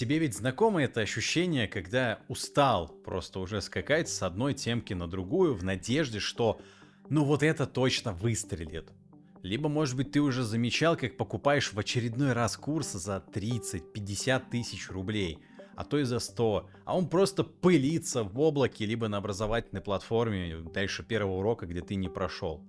Тебе ведь знакомо это ощущение, когда устал просто уже скакать с одной темки на другую в надежде, что ну вот это точно выстрелит. Либо, может быть, ты уже замечал, как покупаешь в очередной раз курс за 30-50 тысяч рублей, а то и за 100, а он просто пылится в облаке, либо на образовательной платформе дальше первого урока, где ты не прошел.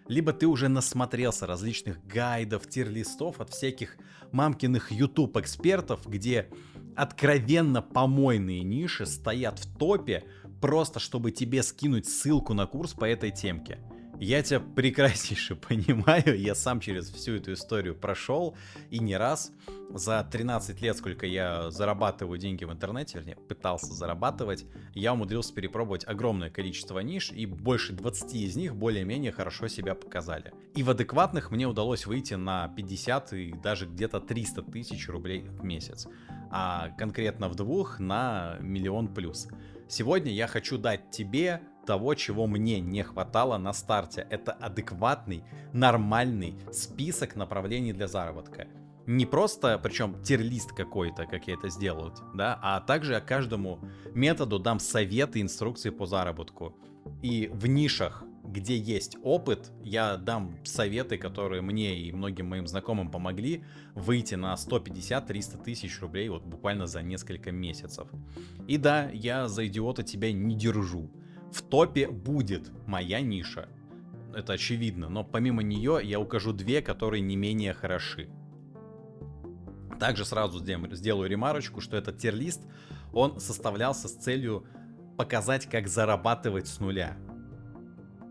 Либо ты уже насмотрелся различных гайдов, тир-листов от всяких мамкиных YouTube-экспертов, где откровенно помойные ниши стоят в топе, просто чтобы тебе скинуть ссылку на курс по этой темке. Я тебя прекраснейше понимаю, я сам через всю эту историю прошел, и не раз. За 13 лет, сколько я зарабатываю деньги в интернете, вернее, пытался зарабатывать, я умудрился перепробовать огромное количество ниш, и больше 20 из них более-менее хорошо себя показали. И в адекватных мне удалось выйти на 50 и даже где-то 300 тысяч рублей в месяц, а конкретно в двух на миллион плюс. Сегодня я хочу дать тебе того, чего мне не хватало на старте. Это адекватный, нормальный список направлений для заработка. Не просто, причем тир-лист какой-то, как я это сделал, да, а также я каждому методу дам советы, инструкции по заработку. И в нишах, где есть опыт, я дам советы, которые мне и многим моим знакомым помогли выйти на 150-300 тысяч рублей вот буквально за несколько месяцев. И да, я за идиота тебя не держу. В топе будет моя ниша. Это очевидно, но помимо нее я укажу две, которые не менее хороши. Также сразу сделаю ремарочку, что этот тир-лист, он составлялся с целью показать, как зарабатывать с нуля.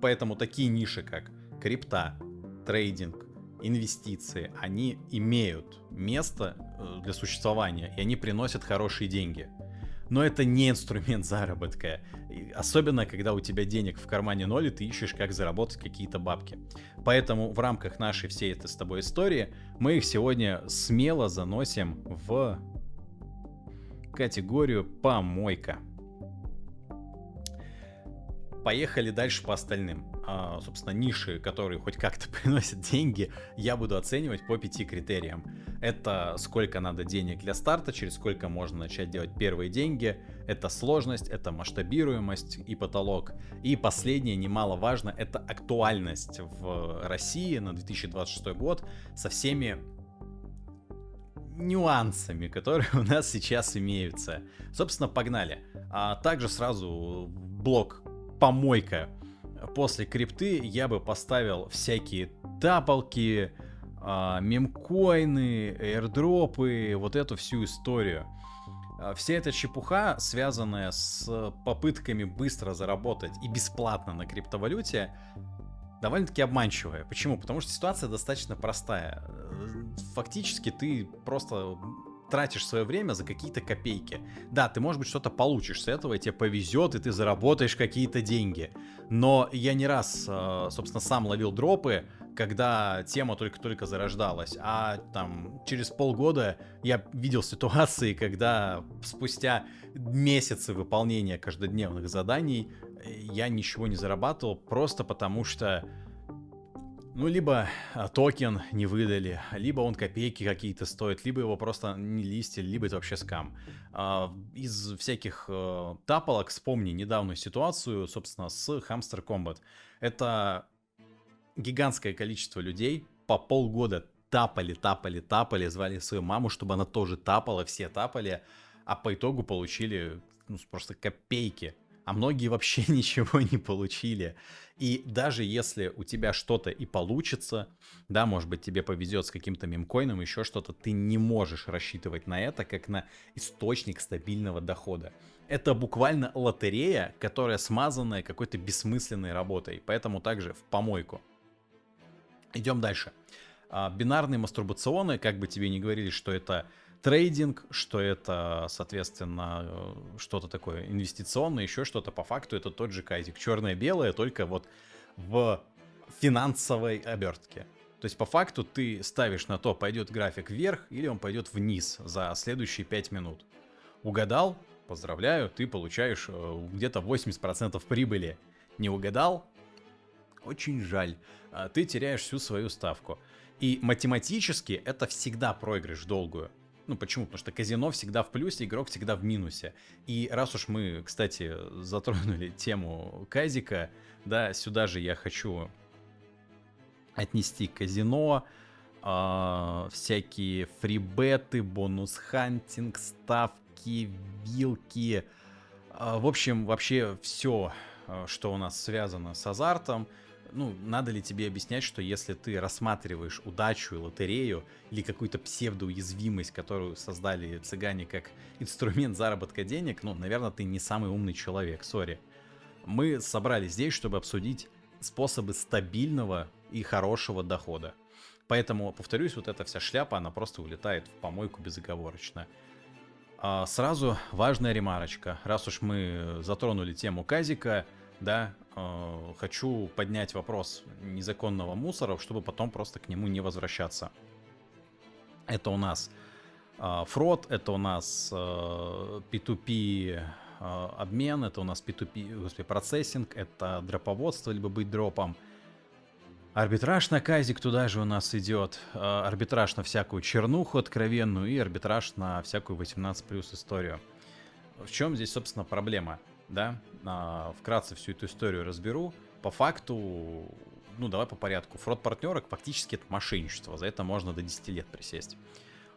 Поэтому такие ниши, как крипта, трейдинг, инвестиции, они имеют место для существования, и они приносят хорошие деньги. Но это не инструмент заработка. Особенно, когда у тебя денег в кармане ноль, и ты ищешь, как заработать какие-то бабки. Поэтому в рамках нашей всей этой с тобой истории мы их сегодня смело заносим в категорию помойка. Поехали дальше по остальным. Собственно, ниши, которые хоть как-то приносят деньги, я буду оценивать по 5 критериям. Это сколько надо денег для старта, через сколько можно начать делать первые деньги. Это сложность, это масштабируемость и потолок. И последнее, немаловажно, это актуальность в России на 2026 год со всеми нюансами, которые у нас сейчас имеются. Собственно, погнали. Также сразу блок помойка. После крипты я бы поставил всякие тапалки, мемкоины, эйрдропы, вот эту всю историю. Вся эта чепуха, связанная с попытками быстро заработать и бесплатно на криптовалюте, довольно-таки обманчивая. Почему? Потому что ситуация достаточно простая. Фактически ты просто тратишь свое время за какие-то копейки. Да, ты, может быть, что-то получишь с этого, и тебе повезет, и ты заработаешь какие-то деньги. Но я не раз, собственно, сам ловил дропы, когда тема только-только зарождалась. А там через полгода я видел ситуации, когда спустя месяцы выполнения каждодневных заданий я ничего не зарабатывал, просто потому что ну, либо токен не выдали, либо он копейки какие-то стоит, либо его просто не листили, либо это вообще скам. Из всяких тапалок вспомни недавнюю ситуацию, собственно, с Hamster Combat. Это гигантское количество людей по полгода тапали, звали свою маму, чтобы она тоже тапала, все тапали, а по итогу получили просто копейки. А многие вообще ничего не получили. И даже если у тебя что-то и получится, да, может быть, тебе повезет с каким-то мемкоином, еще что-то, ты не можешь рассчитывать на это как на источник стабильного дохода. Это буквально лотерея, которая смазанная какой-то бессмысленной работой. Поэтому также в помойку. Идем дальше. Бинарные мастурбационы, как бы тебе ни говорили, что это трейдинг, что это, соответственно, что-то такое инвестиционное, еще что-то, по факту это тот же кайзик. Черное-белое, только вот в финансовой обертке. То есть по факту ты ставишь на то, пойдет график вверх или он пойдет вниз за следующие 5 минут. Угадал? Поздравляю, ты получаешь где-то 80% прибыли. Не угадал? Очень жаль. Ты теряешь всю свою ставку. И математически это всегда проигрыш в долгую. Ну, почему? Потому что казино всегда в плюсе, игрок всегда в минусе. И раз уж мы, кстати, затронули тему казика, да, сюда же я хочу отнести казино, всякие фрибеты, бонус-хантинг, ставки, вилки. В общем, вообще все, что у нас связано с азартом. Ну, надо ли тебе объяснять, что если ты рассматриваешь удачу и лотерею или какую-то псевдоуязвимость, которую создали цыгане как инструмент заработка денег, ну, наверное, ты не самый умный человек, сори. Мы собрались здесь, чтобы обсудить способы стабильного и хорошего дохода. Поэтому, повторюсь, вот эта вся шляпа, она просто улетает в помойку безоговорочно. Сразу важная ремарочка. Раз уж мы затронули тему казика, да, хочу поднять вопрос незаконного мусора, чтобы потом просто к нему не возвращаться. Это у нас фрод, это у нас P2P обмен, это у нас P2P, процессинг, это дроповодство, либо быть дропом. Арбитраж на казик туда же у нас идет, арбитраж на всякую чернуху откровенную и арбитраж на всякую 18+ историю. В чем здесь, собственно, проблема? Да, вкратце всю эту историю разберу. По факту, ну давай по порядку. Фрод-партнерок фактически это мошенничество, за это можно до 10 лет присесть.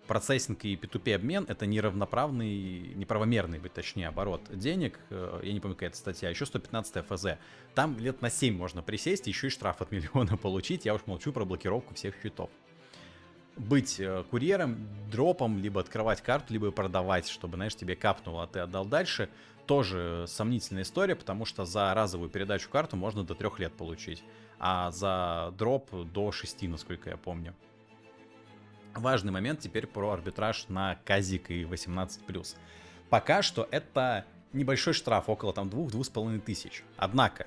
Процессинг и P2P обмен это неравноправный, неправомерный, быть точнее, оборот денег. Я не помню, какая это статья, еще 115 ФЗ. Там лет на 7 можно присесть, еще и штраф от 1 000 000 получить. Я уж молчу про блокировку всех счетов. Быть курьером, дропом, либо открывать карту, либо продавать, чтобы, знаешь, тебе капнуло, а ты отдал дальше. Тоже сомнительная история, потому что за разовую передачу карту можно до 3 лет получить, а за дроп до 6, насколько я помню. Важный момент теперь про арбитраж на казик и 18+. Пока что это небольшой штраф, около там 2-2,5 тысяч. Однако,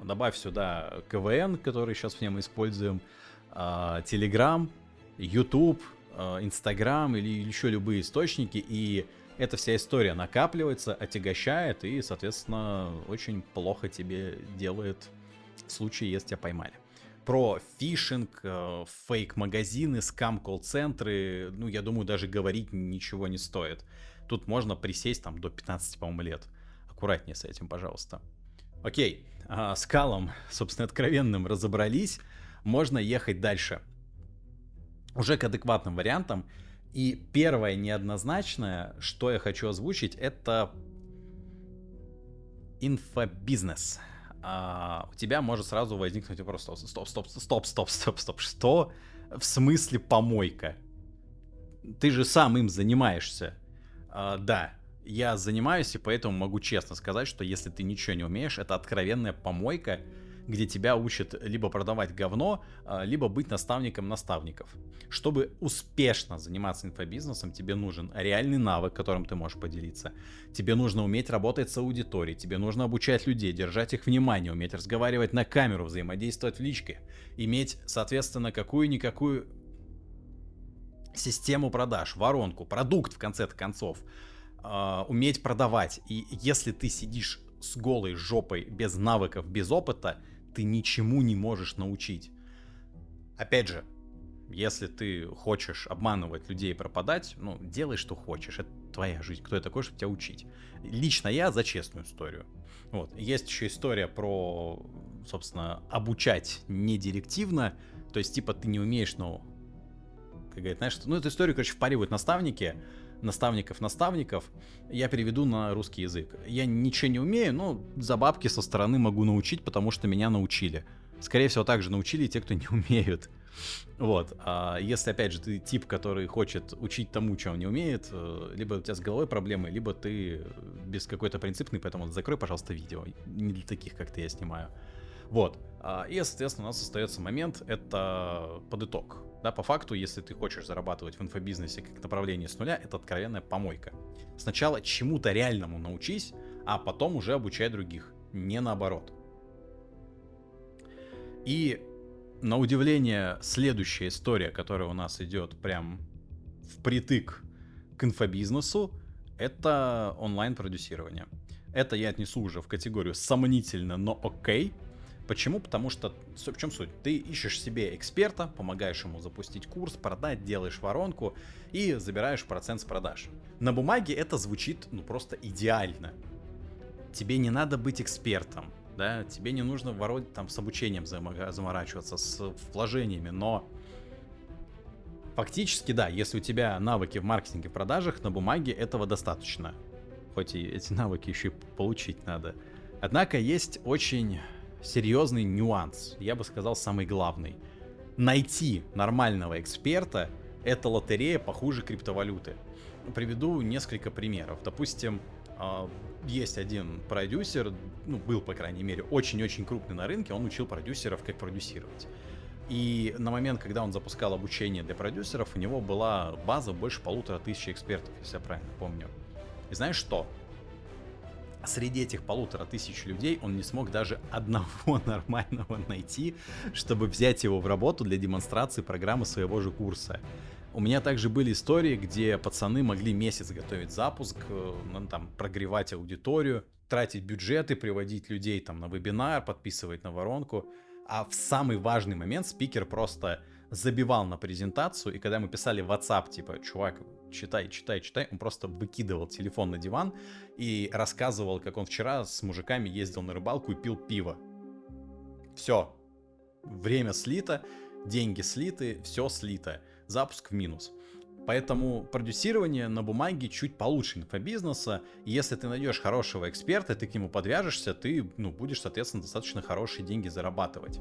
добавь сюда КВН, который сейчас все мы используем, Telegram, YouTube, Instagram или еще любые источники, и эта вся история накапливается, отягощает и, соответственно, очень плохо тебе делает в случае, если тебя поймали. Про фишинг, фейк-магазины, скам-колл-центры, ну, я думаю, даже говорить ничего не стоит. Тут можно присесть там до 15, по-моему, лет. Аккуратнее с этим, пожалуйста. Окей, с калом, собственно, откровенным разобрались. Можно ехать дальше. Уже к адекватным вариантам. И первое неоднозначное, что я хочу озвучить, это инфобизнес. У тебя может сразу возникнуть вопрос: стоп, что? В смысле помойка? Ты же сам им занимаешься. Да, я занимаюсь, и поэтому могу честно сказать, что если ты ничего не умеешь, это откровенная помойка, где тебя учат либо продавать говно, либо быть наставником наставников. Чтобы успешно заниматься инфобизнесом, тебе нужен реальный навык, которым ты можешь поделиться. Тебе нужно уметь работать с аудиторией, тебе нужно обучать людей, держать их внимание, уметь разговаривать на камеру, взаимодействовать в личке, иметь, соответственно, какую-никакую систему продаж, воронку, продукт в конце концов, уметь продавать. И если ты сидишь с голой жопой, без навыков, без опыта, ты ничему не можешь научить. Опять же, если ты хочешь обманывать людей и пропадать, ну, делай, что хочешь. Это твоя жизнь. Кто я такой, чтобы тебя учить? Лично я за честную историю. Вот. Есть еще история про, собственно, обучать не директивно. То есть, типа, ты не умеешь, но... Как говорят, знаешь, ну, эту историю, короче, впаривают наставники, наставников, я переведу на русский язык. Я ничего не умею, но за бабки со стороны могу научить, потому что меня научили. Скорее всего, также научили и те, кто не умеют. Вот. А если, опять же, ты тип, который хочет учить тому, что он не умеет, либо у тебя с головой проблемы, либо ты без какой-то принципный, поэтому закрой, пожалуйста, видео. Не для таких, как ты, я снимаю. Вот. И, соответственно, у нас остается момент, это под итог. Да, по факту, если ты хочешь зарабатывать в инфобизнесе как направление с нуля, это откровенная помойка. Сначала чему-то реальному научись, а потом уже обучай других, не наоборот. И на удивление, следующая история, которая у нас идет прям впритык к инфобизнесу, это онлайн-продюсирование. Это я отнесу уже в категорию сомнительно, но окей. Почему? Потому что, в чем суть? Ты ищешь себе эксперта, помогаешь ему запустить курс, продать, делаешь воронку и забираешь процент с продаж. На бумаге это звучит, ну, просто идеально. Тебе не надо быть экспертом, да, тебе не нужно там с обучением заморачиваться, с вложениями, но фактически, да, если у тебя навыки в маркетинге, в продажах, на бумаге этого достаточно. Хоть и эти навыки еще и получить надо. Однако есть очень серьезный нюанс, я бы сказал, самый главный. Найти нормального эксперта — это лотерея похуже криптовалюты. Приведу несколько примеров. Допустим, есть один продюсер, ну, был, по крайней мере, очень-очень крупный на рынке, он учил продюсеров, как продюсировать. И на момент, когда он запускал обучение для продюсеров, у него была база больше 1500 экспертов, если я правильно помню. И знаешь что? Среди этих 1500 людей он не смог даже одного нормального найти, чтобы взять его в работу для демонстрации программы своего же курса. У меня также были истории, где пацаны могли месяц готовить запуск, там, прогревать аудиторию, тратить бюджеты, приводить людей там на вебинар, подписывать на воронку. А в самый важный момент спикер просто забивал на презентацию, и когда мы писали в WhatsApp, типа, чувак, читай, он просто выкидывал телефон на диван и рассказывал, как он вчера с мужиками ездил на рыбалку и пил пиво. Все. Время слито, деньги слиты, все слито. Запуск в минус. Поэтому продюсирование на бумаге чуть получше инфобизнеса. Если ты найдешь хорошего эксперта, ты к нему подвяжешься, ты, будешь, соответственно, достаточно хорошие деньги зарабатывать.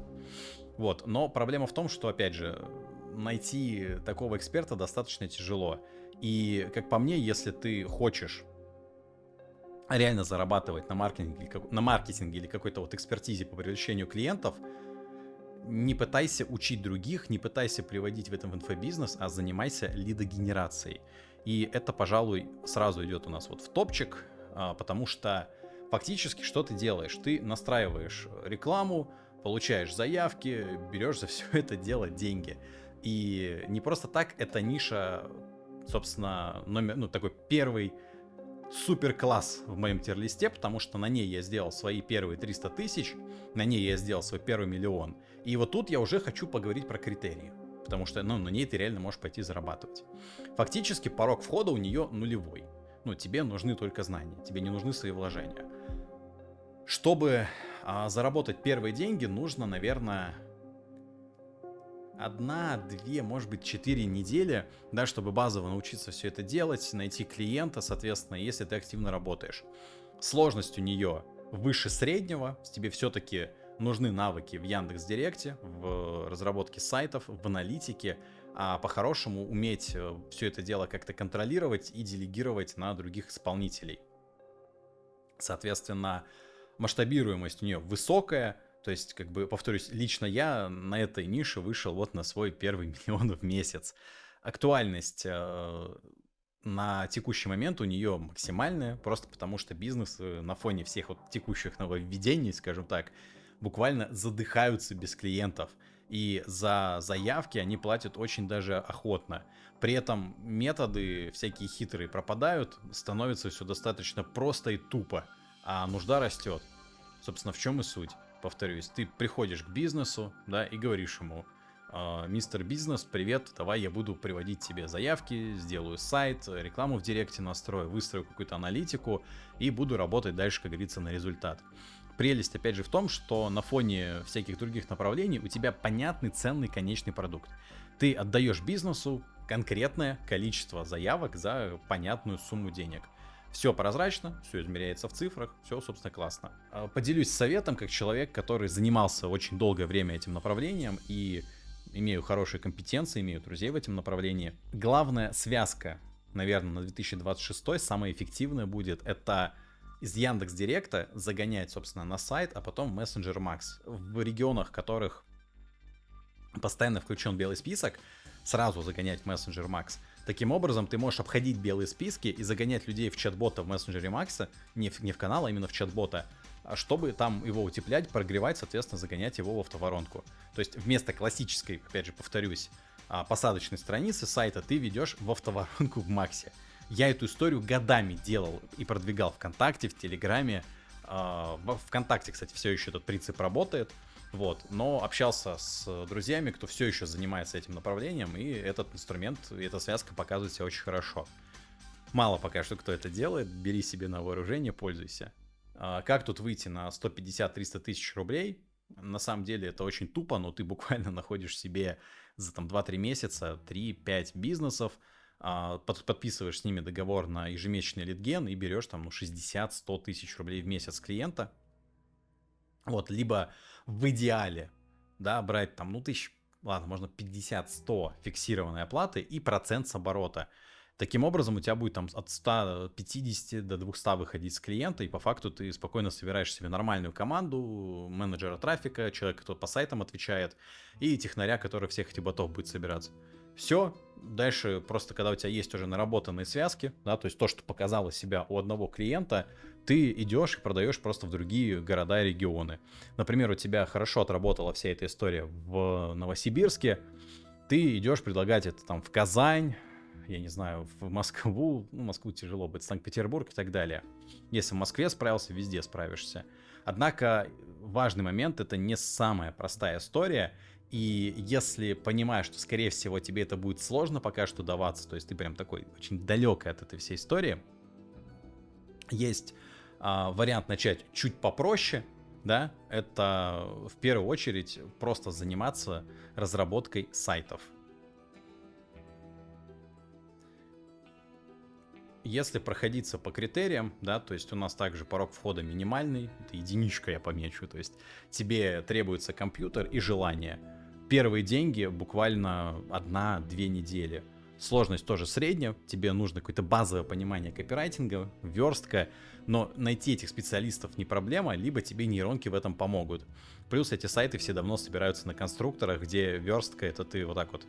Вот. Но проблема в том, что, опять же, найти такого эксперта достаточно тяжело. И, как по мне, если ты хочешь реально зарабатывать на маркетинге или какой-то вот экспертизе по привлечению клиентов, не пытайся учить других, не пытайся приводить в этом инфобизнес, а занимайся лидогенерацией. И это, пожалуй, сразу идет у нас вот в топчик, потому что фактически что ты делаешь? Ты настраиваешь рекламу, получаешь заявки, берешь за все это дело деньги. И не просто так, эта ниша, собственно, такой первый супер-класс в моем тир-листе, потому что на ней я сделал свои первые 300 тысяч, на ней я сделал свой первый миллион. И вот тут я уже хочу поговорить про критерии, потому что, на ней ты реально можешь пойти зарабатывать. Фактически порог входа у нее нулевой. Тебе нужны только знания, тебе не нужны свои вложения. Чтобы заработать первые деньги, нужно, наверное, 1, 2, может быть 4 недели, да, чтобы базово научиться все это делать, найти клиента, соответственно, если ты активно работаешь. Сложность у нее выше среднего, тебе все-таки нужны навыки в Яндекс.Директе, в разработке сайтов, в аналитике, а по-хорошему уметь все это дело как-то контролировать и делегировать на других исполнителей. Соответственно, масштабируемость у нее высокая. То есть, повторюсь, лично я на этой нише вышел вот на свой первый миллион в месяц. Актуальность на текущий момент у нее максимальная, просто потому что бизнес на фоне всех вот текущих нововведений, скажем так, буквально задыхаются без клиентов. И за заявки они платят очень даже охотно. При этом методы всякие хитрые пропадают, становится все достаточно просто и тупо, а нужда растет. Собственно, в чем и суть. Повторюсь, ты приходишь к бизнесу, да, и говоришь ему: мистер бизнес, привет, давай я буду приводить тебе заявки, сделаю сайт, рекламу в директе настрою, выстрою какую-то аналитику и буду работать дальше, как говорится, на результат. Прелесть, опять же, в том, что на фоне всяких других направлений у тебя понятный, ценный, конечный продукт. Ты отдаешь бизнесу конкретное количество заявок за понятную сумму денег. Все прозрачно, все измеряется в цифрах, все, собственно, классно. Поделюсь советом, как человек, который занимался очень долгое время этим направлением и имею хорошие компетенции, имею друзей в этом направлении. Главная связка, наверное, на 2026 самая эффективная будет, это из Яндекс.Директа загонять, собственно, на сайт, а потом в Messenger Max. В регионах, в которых постоянно включен белый список, сразу загонять в Messenger Max. Таким образом, ты можешь обходить белые списки и загонять людей в чат-бота в мессенджере Макса, не в канал, а именно в чат-бота, чтобы там его утеплять, прогревать, соответственно, загонять его в автоворонку. То есть вместо классической, опять же, повторюсь, посадочной страницы сайта ты ведешь в автоворонку в Максе. Я эту историю годами делал и продвигал ВКонтакте, в Телеграме. В ВКонтакте, кстати, все еще этот принцип работает. Вот, но общался с друзьями, кто все еще занимается этим направлением, и этот инструмент, и эта связка показывает себя очень хорошо. Мало пока что кто это делает, бери себе на вооружение, пользуйся. Как тут выйти на 150-300 тысяч рублей? На самом деле это очень тупо, но ты буквально находишь себе за там 2-3 месяца 3-5 бизнесов, подписываешь с ними договор на ежемесячный лидген и берешь там 60-100 тысяч рублей в месяц клиента. Вот, либо в идеале, да, брать там, ладно, можно 50-100 фиксированной оплаты и процент с оборота. Таким образом, у тебя будет там от 150 до 200 выходить с клиента, и по факту ты спокойно собираешь себе нормальную команду, менеджера трафика, человека, кто по сайтам отвечает, и технаря, который всех этих ботов будет собирать. Все, дальше просто, когда у тебя есть уже наработанные связки, да, то есть то, что показало себя у одного клиента, ты идешь и продаешь просто в другие города и регионы. Например, у тебя хорошо отработала вся эта история в Новосибирске, ты идешь предлагать это там в Казань, я не знаю, в Москву, ну, Москву тяжело быть, Санкт-Петербург и так далее. Если в Москве справился, везде справишься. Однако важный момент, это не самая простая история, и если понимаешь, что, скорее всего, тебе это будет сложно пока что даваться, то есть ты прям такой очень далекий от этой всей истории, есть вариант начать чуть попроще, да, это в первую очередь просто заниматься разработкой сайтов. Если проходиться по критериям, да, то есть у нас также порог входа минимальный, это единичка я помечу, то есть тебе требуется компьютер и желание. Первые деньги буквально 1-2 недели. Сложность тоже средняя, тебе нужно какое-то базовое понимание копирайтинга, верстка, но найти этих специалистов не проблема, либо тебе нейронки в этом помогут. Плюс эти сайты все давно собираются на конструкторах, где верстка это ты вот так вот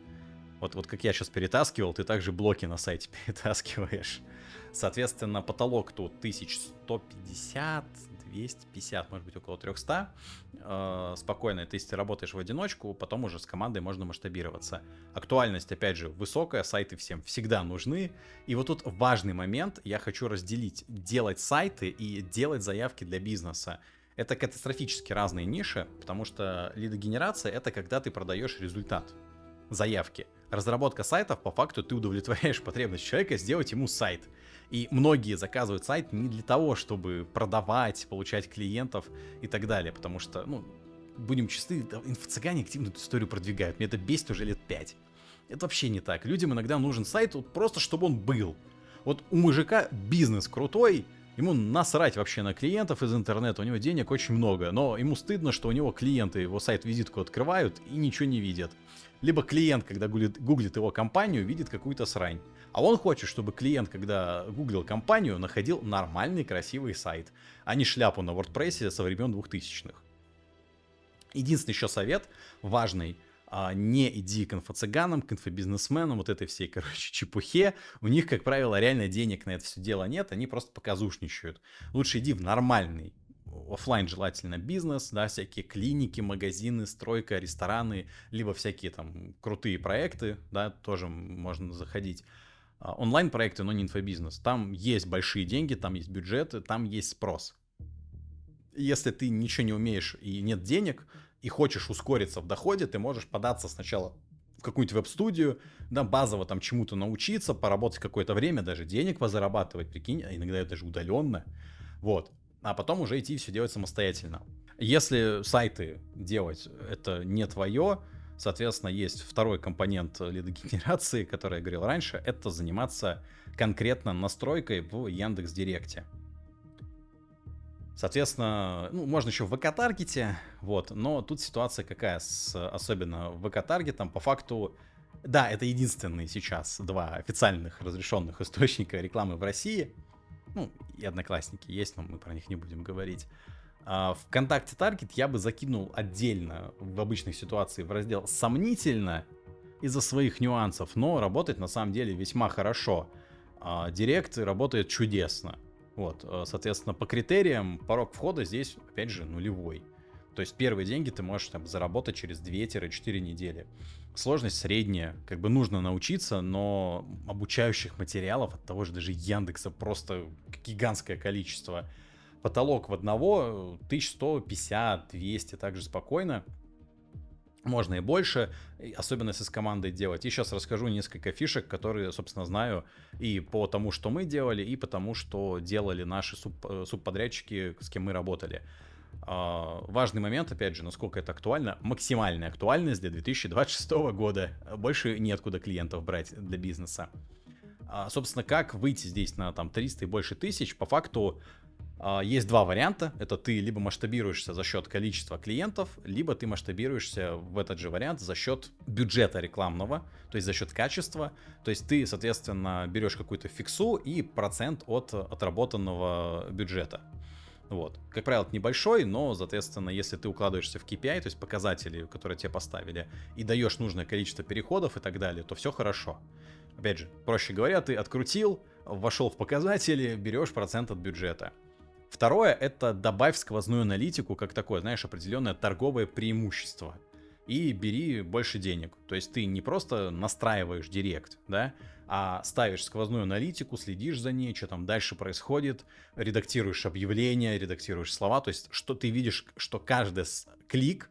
как я сейчас перетаскивал, ты также блоки на сайте перетаскиваешь. Соответственно, потолок тут 1150, 250, может быть около 300. Спокойно, если ты работаешь в одиночку, потом уже с командой можно масштабироваться. Актуальность, опять же, высокая, сайты всем всегда нужны. И вот тут важный момент, я хочу разделить делать сайты и делать заявки для бизнеса. Это катастрофически разные ниши, потому что лидогенерация — это когда ты продаешь результат заявки. Разработка сайтов, по факту, ты удовлетворяешь потребность человека сделать ему сайт. И многие заказывают сайт не для того, чтобы продавать, получать клиентов и так далее, потому что, ну, будем честны, инфо-цыгане активно эту историю продвигают. Мне это бесит уже лет 5. Это вообще не так. Людям иногда нужен сайт вот просто, чтобы он был. Вот у мужика бизнес крутой, ему насрать вообще на клиентов из интернета, у него денег очень много, но ему стыдно, что у него клиенты его сайт-визитку открывают и ничего не видят. Либо клиент, когда гуглит его компанию, видит какую-то срань. А он хочет, чтобы клиент, когда гуглил компанию, находил нормальный, красивый сайт, а не шляпу на WordPress со времен 2000-х. Единственный еще совет важный. Не иди к инфо-цыганам, к инфобизнесменам, вот этой всей, короче, чепухе. У них, как правило, реально денег на это все дело нет, они просто показушничают. Лучше иди в нормальный, офлайн желательно бизнес, да, всякие клиники, магазины, стройка, рестораны, либо всякие там крутые проекты, да, тоже можно заходить. Онлайн-проекты, но не инфобизнес. Там есть большие деньги, там есть бюджеты, там есть спрос. Если ты ничего не умеешь и нет денег, и хочешь ускориться в доходе, ты можешь податься сначала в какую-нибудь веб-студию, да, базово там чему-то научиться, поработать какое-то время, даже денег позарабатывать, прикинь, а иногда это даже удаленно, вот, а потом уже идти и все делать самостоятельно. Если сайты делать это не твое, соответственно, есть второй компонент лидогенерации, который я говорил раньше, это заниматься конкретно настройкой в Яндекс.Директе. Соответственно, ну, можно еще в ВК-таргете, вот, но тут ситуация какая, особенно в ВК-таргетом, по факту, да, это единственные сейчас 2 официальных разрешенных источника рекламы в России, ну, и Одноклассники есть, но мы про них не будем говорить. ВКонтакте Таргет я бы закинул отдельно в обычной ситуации в раздел «Сомнительно» из-за своих нюансов, но работает на самом деле весьма хорошо. Директ работает чудесно. Вот, соответственно, по критериям порог входа здесь, опять же, нулевой. То есть первые деньги ты можешь там заработать через 2-4 недели. Сложность средняя, как бы нужно научиться, но обучающих материалов от того же даже Яндекса просто гигантское количество. потолок в одного 1150, 200, также спокойно. Можно и больше, особенно если с командой делать. И сейчас расскажу несколько фишек, которые, собственно, знаю и по тому, что мы делали, и по тому, что делали наши субподрядчики, с кем мы работали. Важный момент, опять же, насколько это актуально, максимальная актуальность для 2026 года. Больше неоткуда клиентов брать для бизнеса. Собственно, как выйти здесь на там 300 и больше тысяч, по факту есть два варианта. Это ты либо масштабируешься за счет количества клиентов, либо ты масштабируешься в этот же вариант за счет бюджета рекламного, то есть за счет качества. То есть ты, соответственно, берешь какую-то фиксу и процент от отработанного бюджета. Вот. Как правило, это небольшой, но, соответственно, если ты укладываешься в KPI, то есть показатели, которые тебе поставили, и даешь нужное количество переходов и так далее, то все хорошо. Опять же, проще говоря, ты открутил, вошел в показатели, берешь процент от бюджета. Второе — это добавь сквозную аналитику как такое, знаешь, определенное торговое преимущество. И бери больше денег. То есть ты не просто настраиваешь директ, да, а ставишь сквозную аналитику, следишь за ней, что там дальше происходит, редактируешь объявления, редактируешь слова. То есть что ты видишь, что каждый клик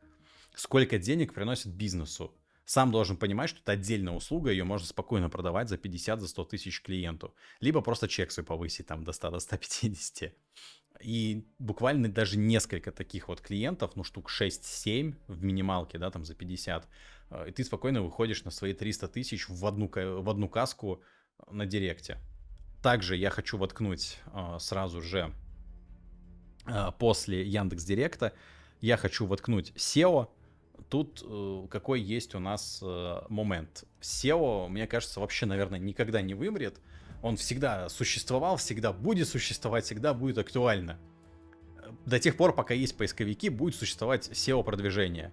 сколько денег приносит бизнесу. Сам должен понимать, что это отдельная услуга, ее можно спокойно продавать за 50, за 100 тысяч клиенту. Либо просто чек свой повысить там до 100, до 150. И буквально даже несколько таких вот клиентов, ну штук 6-7 в минималке, да, там за 50, и ты спокойно выходишь на свои 300 тысяч в одну каску на директе. Также я хочу воткнуть сразу же после Яндекс.Директа, я хочу воткнуть SEO. Тут какой есть у нас момент. SEO, мне кажется, вообще, наверное, никогда не вымрет. Он всегда существовал, всегда будет существовать, всегда будет актуально. До тех пор, пока есть поисковики, будет существовать SEO-продвижение.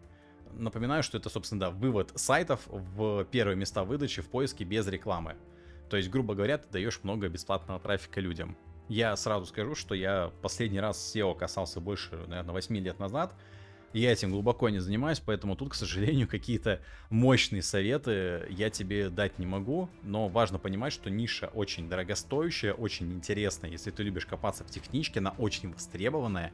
Напоминаю, что это, собственно, да, вывод сайтов в первые места выдачи в поиске без рекламы. То есть, грубо говоря, ты даешь много бесплатного трафика людям. Я сразу скажу, что я последний раз SEO касался больше, наверное, 8 лет назад. Я этим глубоко не занимаюсь, поэтому тут, к сожалению, какие-то мощные советы я тебе дать не могу. Но важно понимать, что ниша очень дорогостоящая, очень интересная. Если ты любишь копаться в техничке, она очень востребованная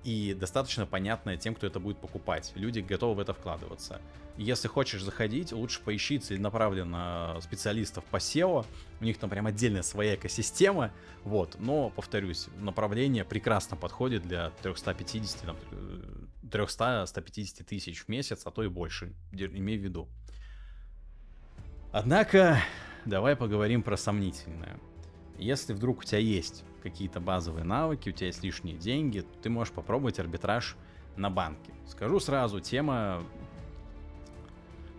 и достаточно понятная тем, кто это будет покупать. Люди готовы в это вкладываться. Если хочешь заходить, лучше поищи целенаправленно специалистов по SEO. У них там прям отдельная своя экосистема. Вот. Но, повторюсь, направление прекрасно подходит для 350, там, 300-150 тысяч в месяц, а то и больше, имей в виду. Однако, давай поговорим про сомнительное. Если вдруг у тебя есть какие-то базовые навыки, у тебя есть лишние деньги, то ты можешь попробовать арбитраж на банке. Скажу сразу, тема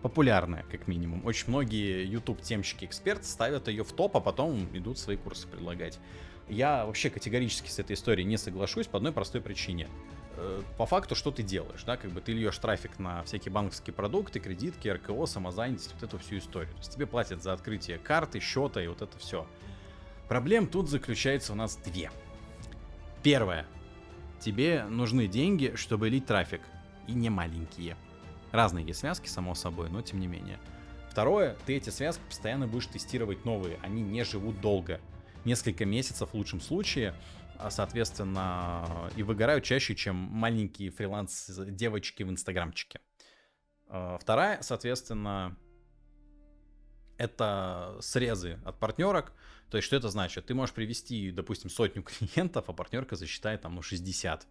популярная, как минимум. Очень многие YouTube-темщики-эксперты ставят ее в топ, а потом идут свои курсы предлагать. Я вообще категорически с этой историей не соглашусь по одной простой причине. По факту, что ты делаешь, да, как бы ты льешь трафик на всякие банковские продукты, кредитки, РКО, самозанятость, вот эту всю историю. То есть тебе платят за открытие карты, счета и вот это все. Проблем тут заключается у нас две. Первое. Тебе нужны деньги, чтобы лить трафик, и не маленькие. Разные есть связки, само собой, но тем не менее. Второе. Ты эти связки постоянно будешь тестировать новые, они не живут долго. Несколько месяцев в лучшем случае, соответственно, и выгорают чаще, чем маленькие фриланс-девочки в инстаграмчике. Вторая, соответственно, это срезы от партнерок. То есть, что это значит? Ты можешь привести, допустим, 100 клиентов, а партнерка засчитает там, 60.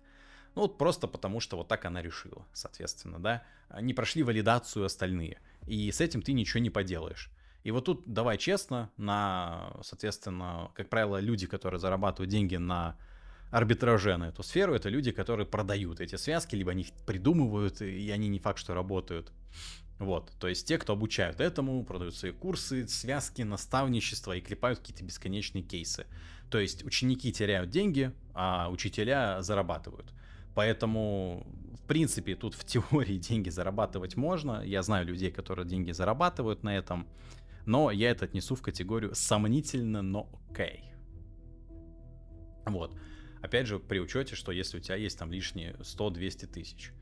Ну, вот просто потому, что вот так она решила, соответственно, да. Не прошли валидацию остальные. И с этим ты ничего не поделаешь. И вот тут, давай честно, соответственно, как правило, люди, которые зарабатывают деньги на арбитраже на эту сферу, это люди, которые продают эти связки, либо они их придумывают, и они не факт, что работают. Вот, то есть те, кто обучают этому, продают свои курсы, связки, наставничество и клепают какие-то бесконечные кейсы. То есть ученики теряют деньги, а учителя зарабатывают. Поэтому, в принципе, тут в теории деньги зарабатывать можно. Я знаю людей, которые деньги зарабатывают на этом, но я это отнесу в категорию сомнительно, но окей. Вот. Опять же, при учете, что если у тебя есть там лишние 100-200 тысяч,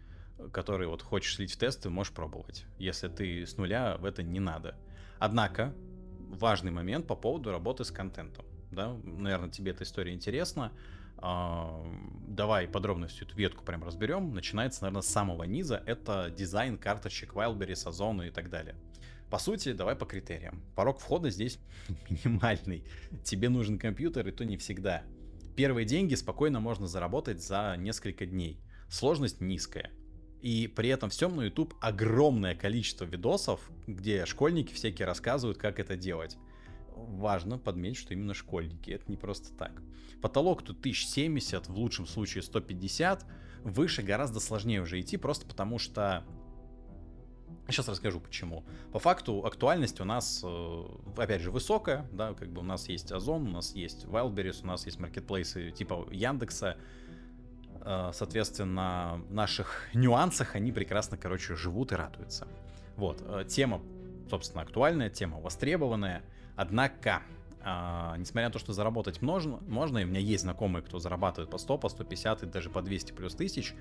которые вот хочешь слить в тесты, можешь пробовать. Если ты с нуля, в это не надо. Однако, важный момент по поводу работы с контентом. да, наверное, тебе эта история интересна. Давай подробно всю эту ветку прям разберем. Начинается, наверное, с самого низа. Это дизайн карточек Wildberries, Озона и так далее. По сути, давай по критериям. Порог входа здесь минимальный. Тебе нужен компьютер, и то не всегда. Первые деньги спокойно можно заработать за несколько дней. Сложность низкая. И при этом всем на YouTube огромное количество видосов, где школьники всякие рассказывают, как это делать. Важно подметить, что именно школьники, это не просто так. Потолок тут 1070, в лучшем случае 150, выше гораздо сложнее уже идти, просто потому что... Сейчас расскажу почему. По факту актуальность у нас, опять же, высокая, да, как бы у нас есть Озон, у нас есть Wildberries, у нас есть маркетплейсы типа Яндекса. Соответственно, в наших нюансах они прекрасно, короче, живут и радуются. Вот, тема, собственно, актуальная, тема востребованная. Однако, несмотря на то, что заработать можно, и у меня есть знакомые, кто зарабатывает по 100, по 150 и даже по 200 плюс тысяч,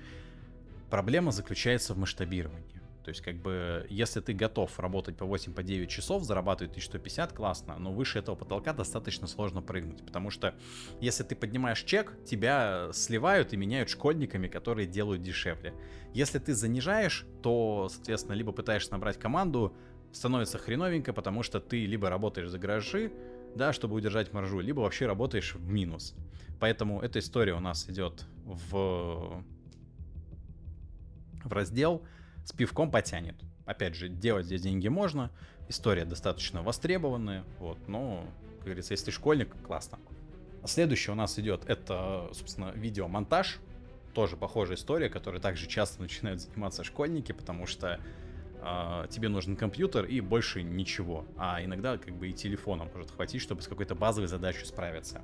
проблема заключается в масштабировании. То есть, как бы, если ты готов работать по 8, по 9 часов, зарабатывать 1150, классно, но выше этого потолка достаточно сложно прыгнуть, потому что если ты поднимаешь чек, тебя сливают и меняют школьниками, которые делают дешевле. Если ты занижаешь, то, соответственно, либо пытаешься набрать команду, становится хреновенько, потому что ты либо работаешь за гроши, да, чтобы удержать маржу, либо вообще работаешь в минус. Поэтому эта история у нас идет в раздел «С пивком потянет». Опять же, делать здесь деньги можно, история достаточно востребованная, вот, но, как говорится, если ты школьник, классно. Следующее у нас идет, это, собственно, видеомонтаж. Тоже похожая история, которой также часто начинают заниматься школьники, потому что тебе нужен компьютер и больше ничего. А иногда как бы и телефоном может хватить, чтобы с какой-то базовой задачей справиться.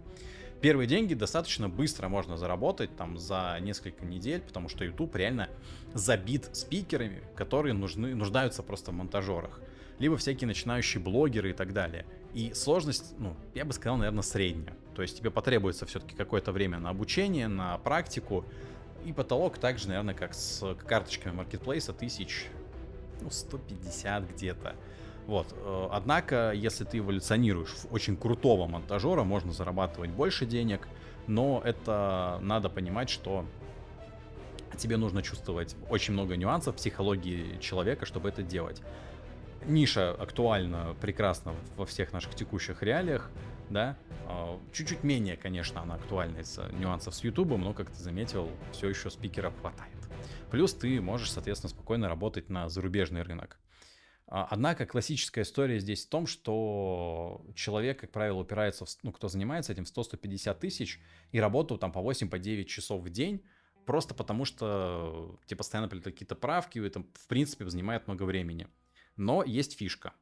Первые деньги достаточно быстро можно заработать, там, за несколько недель, потому что YouTube реально забит спикерами, которые нуждаются просто в монтажерах. Либо всякие начинающие блогеры и так далее. И сложность, ну, я бы сказал, наверное, средняя. То есть тебе потребуется все-таки какое-то время на обучение, на практику. И потолок также, наверное, как с карточками маркетплейса, 150 где-то. Вот. Однако, если ты эволюционируешь в очень крутого монтажера, можно зарабатывать больше денег, но это надо понимать, что тебе нужно чувствовать очень много нюансов психологии человека, чтобы это делать. Ниша актуальна прекрасно во всех наших текущих реалиях, да. Чуть-чуть менее, конечно, она актуальна из нюансов с YouTube, но, как ты заметил, все еще спикеров хватает. Плюс ты можешь, соответственно, спокойно работать на зарубежный рынок. Однако классическая история здесь в том, что человек, как правило, упирается, кто занимается этим, в 100-150 тысяч и работу там по 8-9 по 9 часов в день, просто потому что тебе постоянно прилетают какие-то правки, и это, в принципе, занимает много времени. Но есть фишка.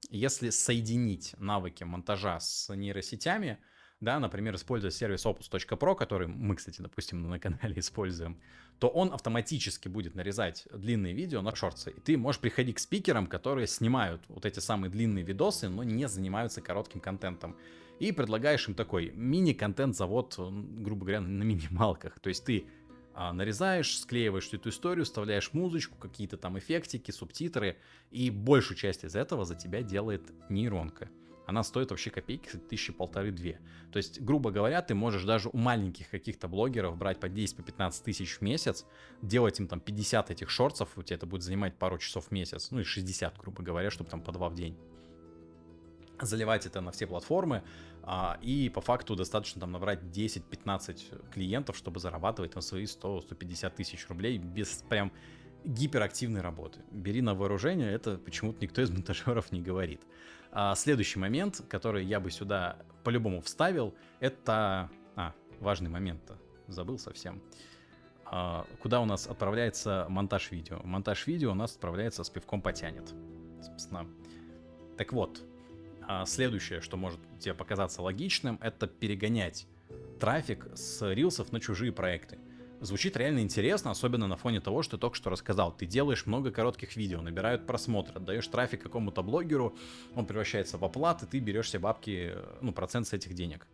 Если соединить навыки монтажа с нейросетями, да, например, используя сервис opus.pro, который мы, кстати, допустим, на канале используем, то он автоматически будет нарезать длинные видео на шорты. И ты можешь приходить к спикерам, которые снимают вот эти самые длинные видосы, но не занимаются коротким контентом. И предлагаешь им такой мини-контент-завод, грубо говоря, на минималках. То есть ты нарезаешь, склеиваешь всю эту историю, вставляешь музычку, какие-то там эффектики, субтитры, и большую часть из этого за тебя делает нейронка. Она стоит вообще копейки, кстати, 1500-2. То есть, грубо говоря, ты можешь даже у маленьких каких-то блогеров брать по 10-15 тысяч в месяц, делать им там 50 этих шортсов, у тебя это будет занимать пару часов в месяц, ну и 60, грубо говоря, чтобы там по 2 в день. Заливать это на все платформы, и по факту достаточно там набрать 10-15 клиентов, чтобы зарабатывать на свои 100-150 тысяч рублей без прям гиперактивной работы. Бери на вооружение, это почему-то никто из монтажеров не говорит. Следующий момент, который я бы сюда по-любому вставил, это... важный момент-то, забыл совсем. Куда у нас отправляется монтаж видео? Монтаж видео у нас отправляется «С пивком потянет». Собственно. Так вот, следующее, что может тебе показаться логичным, это перегонять трафик с рилсов на чужие проекты. Звучит реально интересно, особенно на фоне того, что я только что рассказал. Ты делаешь много коротких видео, набирают просмотры, отдаешь трафик какому-то блогеру, он превращается в оплаты, ты берешь себе бабки, процент с этих денег.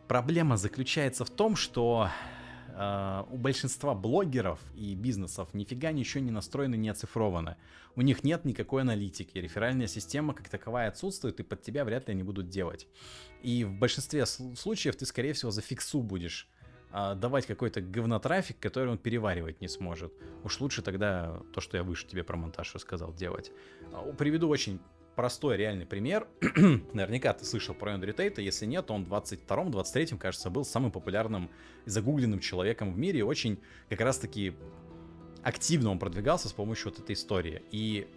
Проблема заключается в том, что у большинства блогеров и бизнесов нифига ничего не настроено, не оцифровано. У них нет никакой аналитики, реферальная система как таковая отсутствует, и под тебя вряд ли они будут делать. И в большинстве случаев ты, скорее всего, за фиксу будешь давать какой-то говнотрафик, который он переваривать не сможет. Уж лучше тогда то, что я выше тебе про монтаж сказал, делать. Приведу очень простой реальный пример. Наверняка ты слышал про Эндрю Тейта. Если нет, он в 22-м, 23-м, кажется, был самым популярным и загугленным человеком в мире. Очень как раз-таки активно он продвигался с помощью вот этой истории. И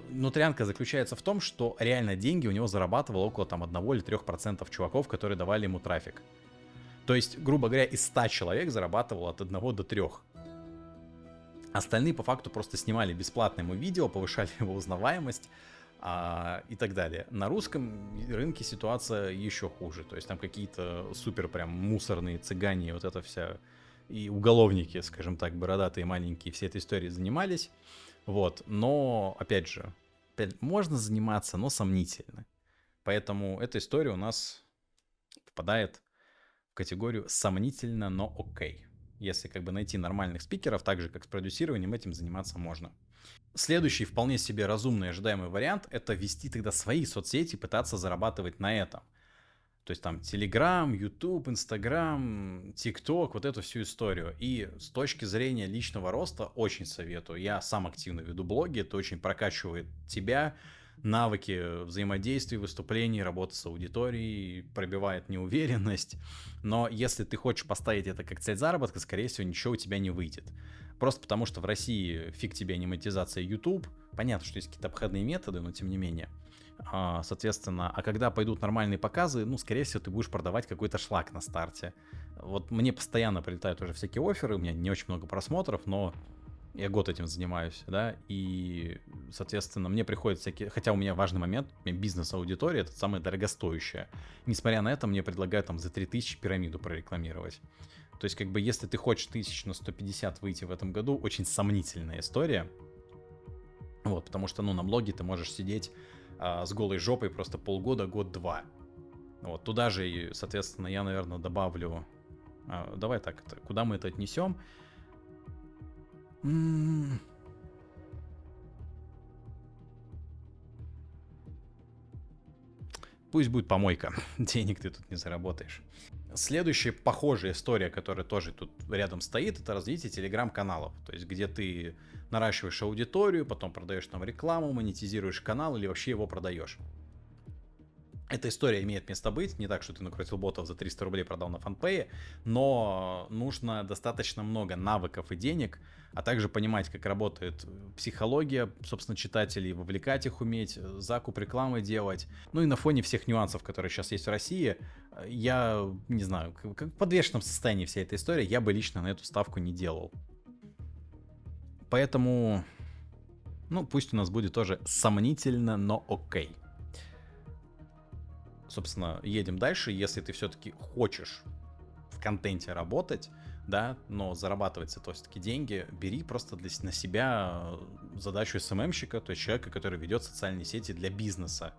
внутрянка заключается в том, что реально деньги у него зарабатывало около там 1 или 3% чуваков, которые давали ему трафик. То есть, грубо говоря, из 100 человек зарабатывало от 1 до 3. Остальные по факту просто снимали бесплатно ему видео, повышали его узнаваемость и так далее. На русском рынке ситуация еще хуже. То есть там какие-то супер прям мусорные цыгане, вот это вся, и уголовники, скажем так, бородатые маленькие, все этой историей занимались. Вот. Но, опять же, можно заниматься, но сомнительно. Поэтому эта история у нас попадает в категорию сомнительно, но окей. Если как бы найти нормальных спикеров, так же как с продюсированием, этим заниматься можно. Следующий вполне себе разумный ожидаемый вариант — это вести тогда свои соцсети, пытаться зарабатывать на этом. То есть там Telegram, YouTube, Instagram, TikTok, вот эту всю историю. И с точки зрения личного роста очень советую. Я сам активно веду блоги, это очень прокачивает тебя, навыки взаимодействия, выступлений, работы с аудиторией, пробивает неуверенность. Но если ты хочешь поставить это как цель заработка, скорее всего, ничего у тебя не выйдет. Просто потому, что в России фиг тебе не монетизация YouTube. Понятно, что есть какие-то обходные методы, но тем не менее. Соответственно, а когда пойдут нормальные показы, ну, скорее всего, ты будешь продавать какой-то шлак на старте. Вот мне постоянно прилетают уже всякие офферы, у меня не очень много просмотров, но я год этим занимаюсь, да, и, соответственно, мне приходят всякие... Хотя у меня важный момент, у меня бизнес-аудитория, это самое дорогостоящее. Несмотря на это, мне предлагают там за 3000 пирамиду прорекламировать. То есть, как бы, если ты хочешь 1150 выйти в этом году, очень сомнительная история. Вот, потому что, ну, на блоге ты можешь сидеть с голой жопой просто полгода, год-два. Вот, туда же, и, соответственно, я, наверное, добавлю... давай так, куда мы это отнесем? Пусть будет помойка. Денег ты тут не заработаешь. Следующая похожая история, которая тоже тут рядом стоит, это развитие телеграм-каналов. То есть, где ты наращиваешь аудиторию, потом продаешь там рекламу, монетизируешь канал или вообще его продаешь. Эта история имеет место быть, не так, что ты накрутил ботов за 300 рублей продал на фанпее, но нужно достаточно много навыков и денег, а также понимать, как работает психология, собственно, читателей, вовлекать их уметь, закуп рекламы делать. Ну и на фоне всех нюансов, которые сейчас есть в России, я не знаю, как в подвешенном состоянии вся эта история, я бы лично на эту ставку не делал. Поэтому, ну, пусть у нас будет тоже сомнительно, но окей. Собственно, едем дальше. Если ты все-таки хочешь в контенте работать, да, но зарабатывать это все-таки деньги, бери просто на себя задачу СММщика, то есть человека, который ведет социальные сети для бизнеса.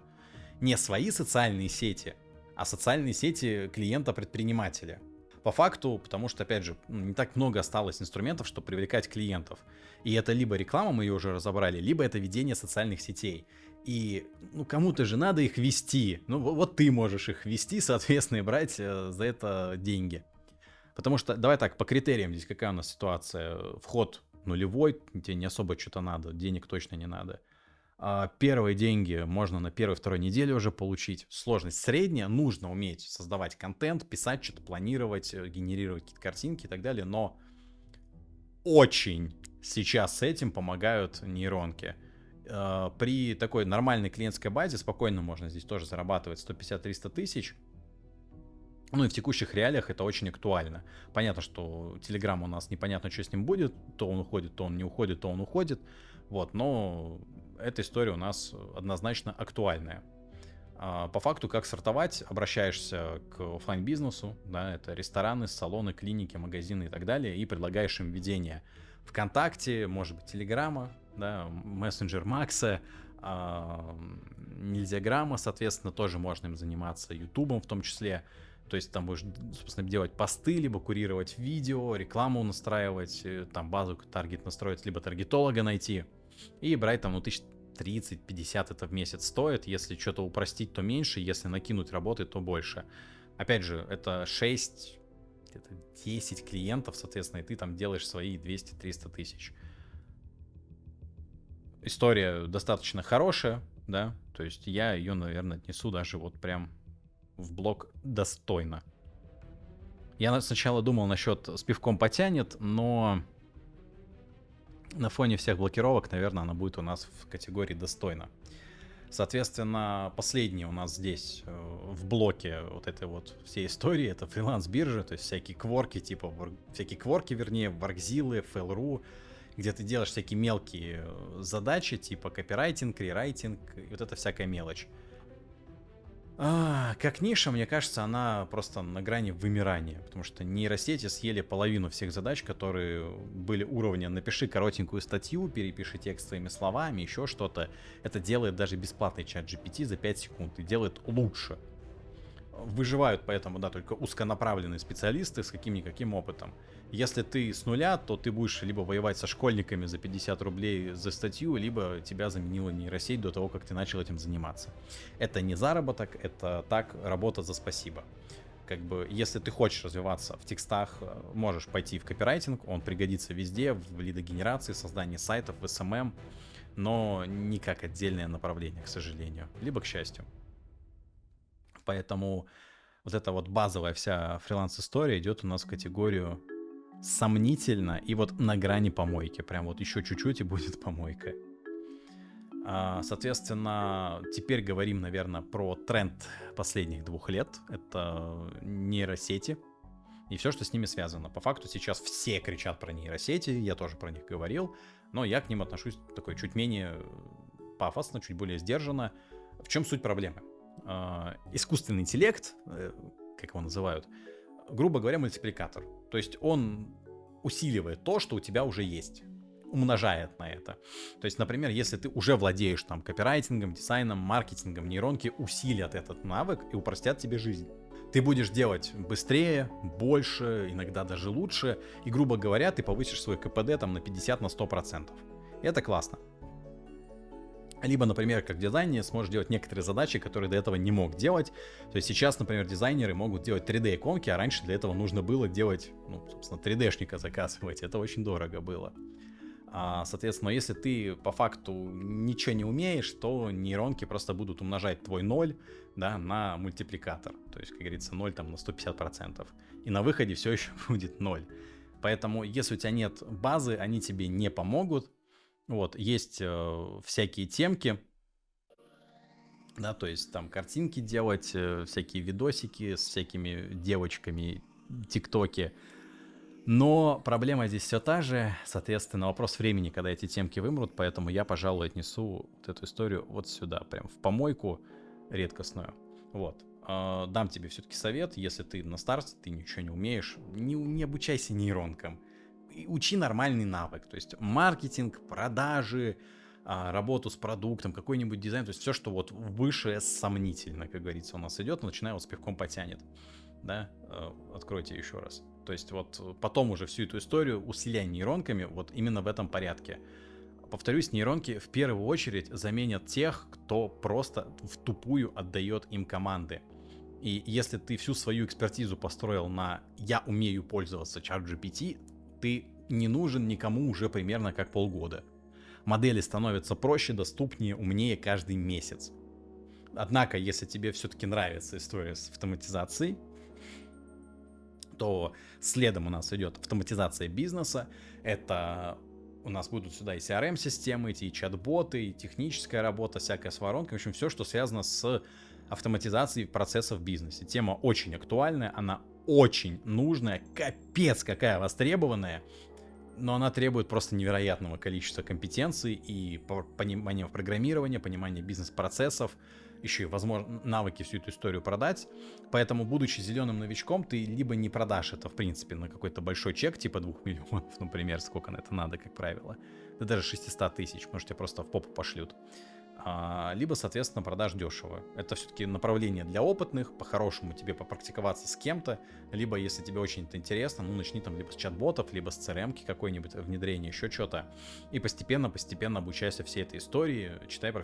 Не свои социальные сети, а социальные сети клиента-предпринимателя. По факту, потому что, опять же, не так много осталось инструментов, чтобы привлекать клиентов. И это либо реклама, мы ее уже разобрали, либо это ведение социальных сетей. И, ну, кому-то же надо их вести. Ну, вот ты можешь их вести, соответственно, и брать за это деньги. Потому что, давай так, по критериям здесь какая у нас ситуация. Вход нулевой, тебе не особо что-то надо, денег точно не надо. Первые деньги можно на первой-второй неделе уже получить. Сложность средняя, нужно уметь создавать контент, писать что-то, планировать, генерировать какие-то картинки и так далее, но очень сейчас с этим помогают нейронки. При такой нормальной клиентской базе спокойно можно здесь тоже зарабатывать 150-300 тысяч. Ну и в текущих реалиях это очень актуально. Понятно, что Telegram у нас непонятно, что с ним будет. То он уходит, то он не уходит, то он уходит. Вот, но эта история у нас однозначно актуальная. По факту, как стартовать, обращаешься к офлайн-бизнесу, да, это рестораны, салоны, клиники, магазины и так далее, и предлагаешь им ведение ВКонтакте, может быть, Телеграма, да, мессенджер Макса, Нельзяграмма, соответственно, тоже можно им заниматься, Ютубом в том числе. То есть там будешь, собственно, делать посты, либо курировать видео, рекламу настраивать, там базу таргет настроить, либо таргетолога найти. И брать там, ну, 1030-50 это в месяц стоит. Если что-то упростить, то меньше. Если накинуть работы, то больше. Опять же, это 6, где-то 10 клиентов, соответственно, и ты там делаешь свои 200-300 тысяч. История достаточно хорошая, да, то есть я ее, наверное, отнесу даже вот прям в блок достойно. Я сначала думал насчет с пивком потянет, но на фоне всех блокировок, наверное, она будет у нас в категории достойно. Соответственно, последний у нас здесь в блоке вот этой вот всей истории это фриланс-биржа, то есть всякие кворки, типа вернее, Workzilla, Fail.ru, где ты делаешь всякие мелкие задачи, типа копирайтинг, рерайтинг, и вот эта всякая мелочь. Как ниша, мне кажется, она просто на грани вымирания, потому что нейросети съели половину всех задач, которые были уровня «напиши коротенькую статью, перепиши текст своими словами», еще что-то. Это делает даже бесплатный чат GPT за 5 секунд и делает лучше. Выживают поэтому, да, только узконаправленные специалисты с каким-никаким опытом. Если ты с нуля, то ты будешь либо воевать со школьниками за 50 рублей за статью, либо тебя заменила нейросеть до того, как ты начал этим заниматься. Это не заработок, это так, работа за спасибо. Как бы, если ты хочешь развиваться в текстах, можешь пойти в копирайтинг, он пригодится везде, в лидогенерации, создании сайтов, в SMM, но не как отдельное направление, к сожалению, либо к счастью. Поэтому вот эта вот базовая вся фриланс-история идет у нас в категорию сомнительно и вот на грани помойки. Прям вот еще чуть-чуть и будет помойка. Соответственно, теперь говорим, наверное, про тренд последних 2 лет. Это нейросети и все, что с ними связано. По факту сейчас все кричат про нейросети, я тоже про них говорил, но я к ним отношусь такой чуть менее пафосно, чуть более сдержанно. В чем суть проблемы? Искусственный интеллект, как его называют, грубо говоря, мультипликатор. То есть он усиливает то, что у тебя уже есть, умножает на это. То есть, например, если ты уже владеешь там копирайтингом, дизайном, маркетингом, нейронки усилят этот навык и упростят тебе жизнь. Ты будешь делать быстрее, больше, иногда даже лучше, и, грубо говоря, ты повысишь свой КПД там на 50-100%. Это классно. Либо, например, как дизайнер сможешь делать некоторые задачи, которые до этого не мог делать. То есть сейчас, например, дизайнеры могут делать 3D-иконки, а раньше для этого нужно было делать, ну, собственно, 3D-шника заказывать. Это очень дорого было. Соответственно, если ты по факту ничего не умеешь, то нейронки просто будут умножать твой 0, да, на мультипликатор. То есть, как говорится, 0 там на 150%. И на выходе все еще будет 0. Поэтому, если у тебя нет базы, они тебе не помогут. Вот, есть всякие темки, да, то есть там картинки делать, всякие видосики с всякими девочками, тиктоки. Но проблема здесь все та же, соответственно, вопрос времени, когда эти темки вымрут, поэтому я, пожалуй, отнесу вот эту историю вот сюда, прям в помойку редкостную. Вот. Дам тебе все-таки совет, если ты на старте, ты ничего не умеешь, не обучайся нейронкам. Учи нормальный навык, то есть маркетинг, продажи, работу с продуктом, какой-нибудь дизайн, то есть все, что вот выше сомнительно, как говорится, у нас идет, начиная вот с пивком потянет, да, откройте еще раз. То есть вот потом уже всю эту историю усиляй нейронками, вот именно в этом порядке. Повторюсь, нейронки в первую очередь заменят тех, кто просто в тупую отдает им команды. И если ты всю свою экспертизу построил на «я умею пользоваться ChatGPT», ты не нужен никому уже примерно как полгода. Модели становятся проще, доступнее, умнее каждый месяц. Однако, если тебе все-таки нравится история с автоматизацией, то следом у нас идет автоматизация бизнеса. Это у нас будут сюда и CRM-системы, и чат-боты, и техническая работа, всякая с воронкой. В общем, все, что связано с автоматизацией процессов в бизнесе. Тема очень актуальная, она очень нужная, капец какая востребованная, но она требует просто невероятного количества компетенций и понимания программирования, понимания бизнес-процессов, еще и, возможно, навыки всю эту историю продать. Поэтому, будучи зеленым новичком, ты либо не продашь это, в принципе, на какой-то большой чек, типа 2 миллионов, например, сколько на это надо, как правило, да даже 600 тысяч, может, тебя просто в попу пошлют. либо, соответственно, продашь дешево. Это все-таки направление для опытных, по-хорошему тебе попрактиковаться с кем-то, либо, если тебе очень это интересно, ну, начни там либо с чат-ботов, либо с CRM-ки какой-нибудь, внедрение, еще что-то, и постепенно обучайся всей этой истории, читай про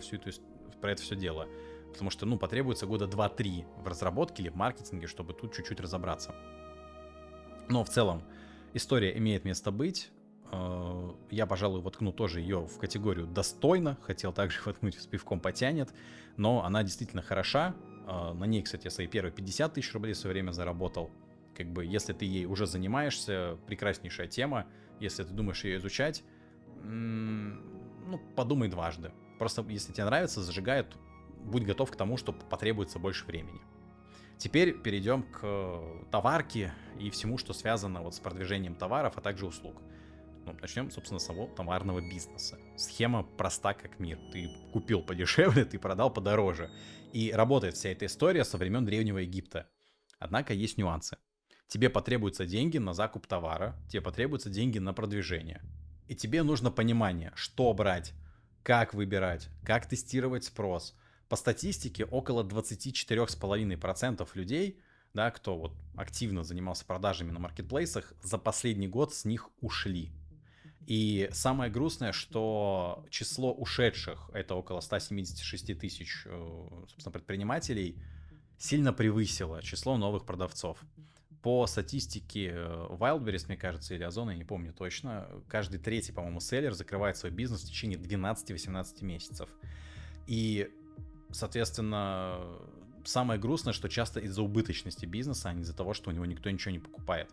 про это все дело. Потому что, ну, потребуется года 2-3 в разработке или в маркетинге, чтобы тут чуть-чуть разобраться. Но в целом история имеет место быть. Я, пожалуй, воткну тоже ее в категорию достойно. Хотел также воткнуть с пивком потянет. Но она действительно хороша. На ней, кстати, я свои первые 50 тысяч рублей в свое время заработал. Как бы, если ты ей уже занимаешься, прекраснейшая тема. Если ты думаешь ее изучать, ну, подумай дважды. Просто, если тебе нравится, зажигает, будь готов к тому, что потребуется больше времени. Теперь перейдем к товарке и всему, что связано вот с продвижением товаров, а также услуг. Ну, начнем, собственно, с самого товарного бизнеса. Схема проста как мир. Ты купил подешевле, ты продал подороже. И работает вся эта история со времен Древнего Египта. Однако есть нюансы. Тебе потребуются деньги на закуп товара, тебе потребуются деньги на продвижение. И тебе нужно понимание, что брать, как выбирать, как тестировать спрос. По статистике, около 24,5% людей, да, кто вот активно занимался продажами на маркетплейсах, за последний год с них ушли. И самое грустное, что число ушедших, это около 176 тысяч, собственно, предпринимателей, сильно превысило число новых продавцов. По статистике Wildberries, мне кажется, или Озона, я не помню точно, каждый третий, по-моему, селлер закрывает свой бизнес в течение 12-18 месяцев. И, соответственно, самое грустное, что часто из-за убыточности бизнеса, а не из-за того, что у него никто ничего не покупает.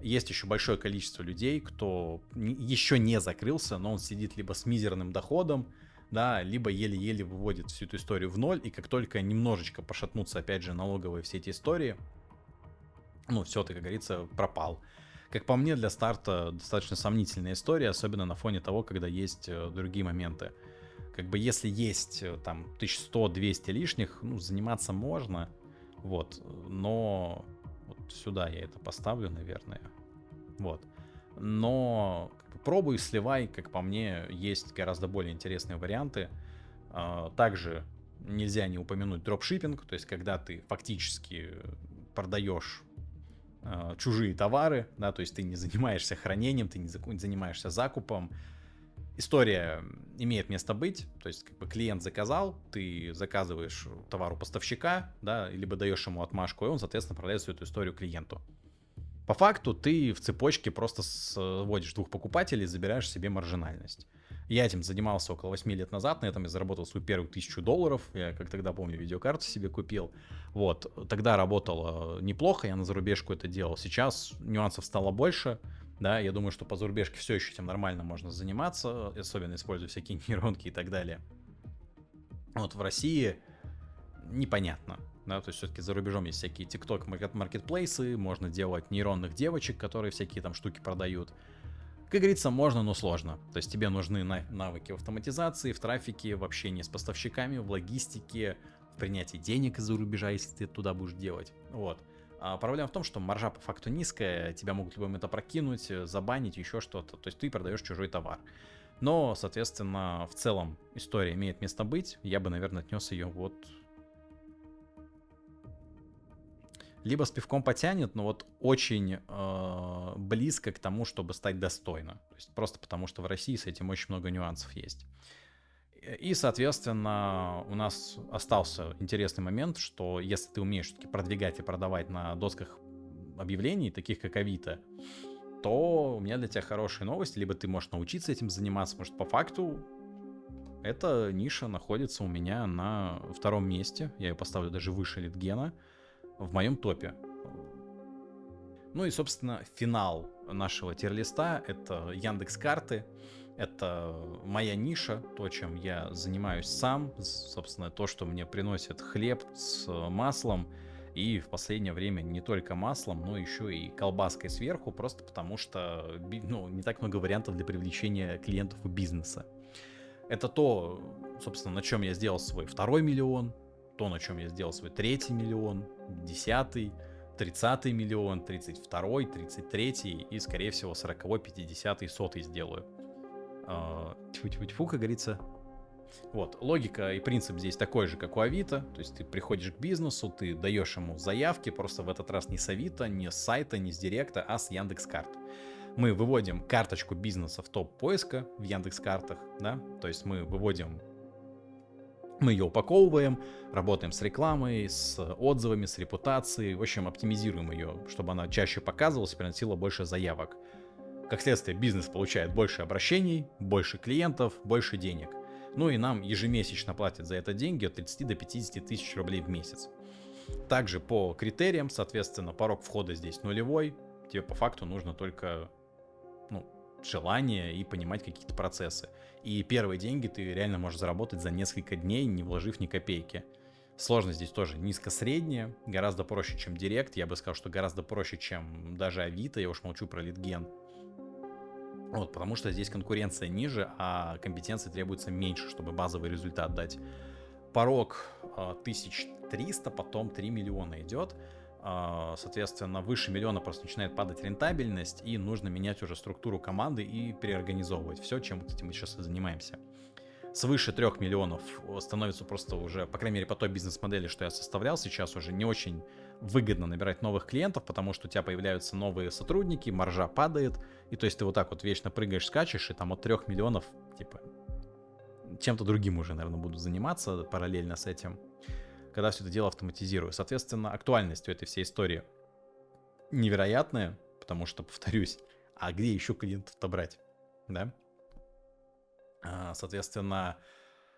Есть еще большое количество людей, кто еще не закрылся, но он сидит либо с мизерным доходом, да, либо еле-еле выводит всю эту историю в ноль, и как только немножечко пошатнутся, опять же, налоговые все эти истории, ну, все, ты, как говорится, пропал. Как по мне, для старта достаточно сомнительная история, особенно на фоне того, когда есть другие моменты. Как бы если есть там 1100-200 лишних, ну, заниматься можно, вот, но вот сюда я это поставлю, наверное, вот. Но как бы, пробуй, сливай, как по мне, есть гораздо более интересные варианты. Также нельзя не упомянуть дропшиппинг, то есть когда ты фактически продаешь чужие товары, да, то есть ты не занимаешься хранением, ты не занимаешься закупом. История имеет место быть, то есть как бы клиент заказал, ты заказываешь товар у поставщика, да, либо даешь ему отмашку, и он, соответственно, продает всю эту историю клиенту. По факту ты в цепочке просто сводишь двух покупателей и забираешь себе маржинальность. Я этим занимался около 8 лет назад, на этом я заработал свою первую $1000, я, как тогда помню, видеокарту себе купил. Вот, тогда работало неплохо, я на зарубежку это делал. Сейчас нюансов стало больше, да, я думаю, что по зарубежке все еще этим нормально можно заниматься, особенно используя всякие нейронки и так далее. Вот в России непонятно, да, то есть все-таки за рубежом есть всякие TikTok маркетплейсы, можно делать нейронных девочек, которые всякие там штуки продают. Как говорится, можно, но сложно. То есть тебе нужны навыки в автоматизации, в трафике, в общении с поставщиками, в логистике, в принятии денег из-за рубежа, если ты туда будешь делать. Вот. А проблема в том, что маржа по факту низкая, тебя могут в любой момент опрокинуть, забанить, еще что-то. То есть ты продаешь чужой товар. Но, соответственно, в целом история имеет место быть. Я бы, наверное, отнес ее вот... Либо с пивком потянет, но вот очень близко к тому, чтобы стать достойно. То есть просто потому, что в России с этим очень много нюансов есть. И, соответственно, у нас остался интересный момент, что если ты умеешь все-таки продвигать и продавать на досках объявлений, таких как Авито, то у меня для тебя хорошие новости. Либо ты можешь научиться этим заниматься, потому что по факту эта ниша находится у меня на втором месте. Я ее поставлю даже выше Литгена в моем топе. Ну и, собственно, финал нашего тир-листа — это Яндекс.Карты. Это моя ниша, то, чем я занимаюсь сам, собственно, то, что мне приносит хлеб с маслом, и в последнее время не только маслом, но еще и колбаской сверху, просто потому что, ну, не так много вариантов для привлечения клиентов и бизнеса. Это то, собственно, на чем я сделал свой 2 миллион, то, на чем я сделал свой 3 миллион, 10, 30 миллион, 32, 33 и, скорее всего, 40, 50, 100 сделаю. Тьфу-тьфу-тьфу, как говорится, Вот, логика и принцип здесь такой же, как у Авито. То есть ты приходишь к бизнесу, ты даешь ему заявки, просто в этот раз не с Авито, не с сайта, не с Директа, а с Яндекс.Карт. Мы выводим карточку бизнеса в топ поиска в Яндекс.Картах, да, то есть мы ее упаковываем, работаем с рекламой, с отзывами, с репутацией, в общем, оптимизируем ее, чтобы она чаще показывалась и приносила больше заявок. Как следствие, бизнес получает больше обращений, больше клиентов, больше денег. Ну и нам ежемесячно платят за это деньги от 30 до 50 тысяч рублей в месяц. Также по критериям, соответственно, порог входа здесь нулевой. Тебе по факту нужно только желание и понимать какие-то процессы. И первые деньги ты реально можешь заработать за несколько дней, не вложив ни копейки. Сложность здесь тоже низко-средняя, гораздо проще, чем Директ. Я бы сказал, что гораздо проще, чем даже Авито, я уж молчу про Литген. Вот, потому что здесь конкуренция ниже, а компетенции требуется меньше, чтобы базовый результат дать. Порог 1300, потом 3 миллиона идет. Соответственно, выше миллиона просто начинает падать рентабельность, и нужно менять уже структуру команды и переорганизовывать все, чем вот этим мы сейчас и занимаемся. Свыше 3 миллионов становится просто уже, по крайней мере, по той бизнес-модели, что я составлял, сейчас уже не очень выгодно набирать новых клиентов, потому что у тебя появляются новые сотрудники, маржа падает, и то есть ты вот так вот вечно прыгаешь, скачешь, и там от 3 миллионов, типа, чем-то другим уже, наверное, буду заниматься параллельно с этим, когда все это дело автоматизирую. Соответственно, актуальность у этой всей истории невероятная, потому что, повторюсь, а где еще клиентов-то брать, да? Соответственно,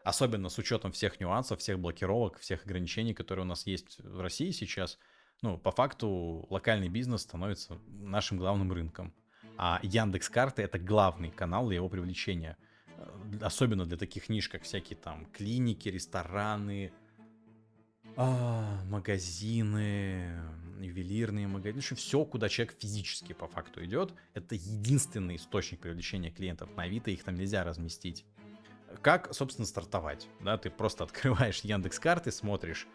особенно с учетом всех нюансов, всех блокировок, всех ограничений, которые у нас есть в России сейчас, по факту локальный бизнес становится нашим главным рынком. А Яндекс.Карты — это главный канал для его привлечения. Особенно для таких ниш, как всякие там клиники, рестораны, магазины, ювелирные магазины, в общем, все, куда человек физически по факту идет, это единственный источник привлечения клиентов. На Авито их там нельзя разместить. Как, собственно, стартовать? Да, ты просто открываешь Яндекс.Карты, смотришь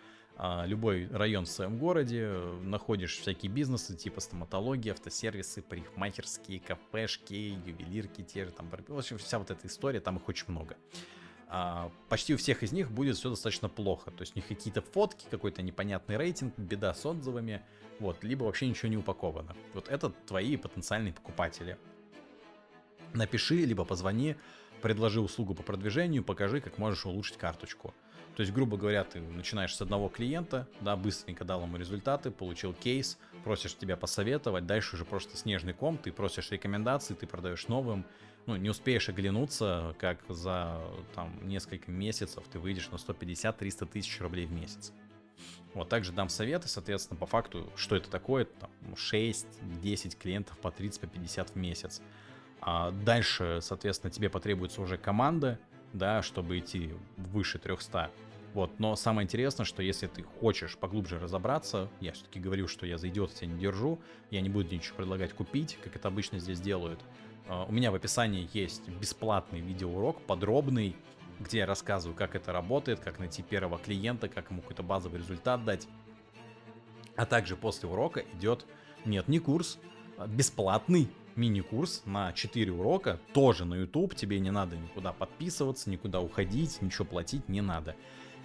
любой район в своем городе, находишь всякие бизнесы типа стоматологии, автосервисы, парикмахерские, кафешки, ювелирки, те же там, в общем, вся вот эта история, там их очень много. Почти у всех из них будет все достаточно плохо. То есть у них какие-то фотки, какой-то непонятный рейтинг, беда с отзывами, вот, либо вообще ничего не упаковано. Вот это твои потенциальные покупатели. Напиши, либо позвони, предложи услугу по продвижению, покажи, как можешь улучшить карточку. То есть, грубо говоря, ты начинаешь с одного клиента, да, быстренько дал ему результаты, получил кейс, просишь тебя посоветовать, дальше уже просто снежный ком, ты просишь рекомендаций, ты продаешь новым. Не успеешь оглянуться, как за несколько месяцев ты выйдешь на 150-300 тысяч рублей в месяц. Вот также дам советы, соответственно, по факту, что это такое, 6-10 клиентов по 30-50 в месяц. Дальше, соответственно, тебе потребуется уже команда, да, чтобы идти выше 300. Вот, но самое интересное, что если ты хочешь поглубже разобраться, я все-таки говорю, что я за идиота тебя не держу, я не буду ничего предлагать купить, как это обычно здесь делают. У меня в описании есть бесплатный видеоурок, подробный, где я рассказываю, как это работает, как найти первого клиента, как ему какой-то базовый результат дать. А также после урока идет, не курс, бесплатный мини-курс на 4 урока, тоже на YouTube, тебе не надо никуда подписываться, никуда уходить, ничего платить не надо.